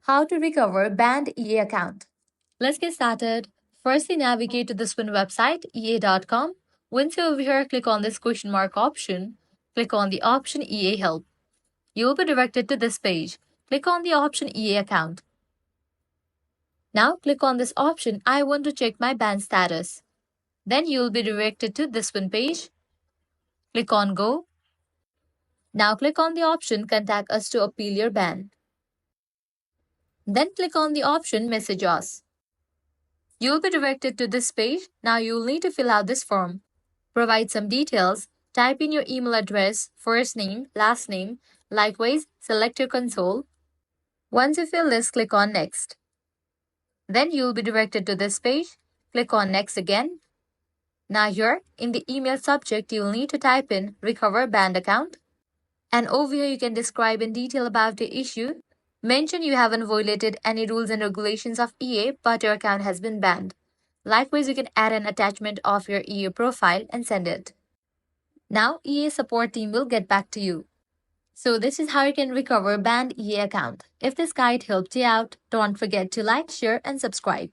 How to recover banned EA account. Let's get started. Firstly, navigate to the Swin website, ea.com. Once you're over here, click on this question mark option. Click on the option EA Help. You will be directed to this page. Click on the option EA Account. Now click on this option, I want to check my ban status. Then you will be directed to this one page. Click on Go. Now click on the option Contact us to appeal your ban. Then click on the option Message us. You will be directed to this page. Now you will need to fill out this form. Provide some details. Type in your email address, first name, last name. Likewise, select your console. Once you fill this, click on Next. Then you will be directed to this page. Click on Next again. Now here, in the email subject, you will need to type in Recover Banned Account. And over here, you can describe in detail about the issue. Mention you haven't violated any rules and regulations of EA, but your account has been banned. Likewise, you can add an attachment of your EA profile and send it. Now, EA support team will get back to you. So this is how you can recover banned EA account. If this guide helped you out, don't forget to like, share, and subscribe.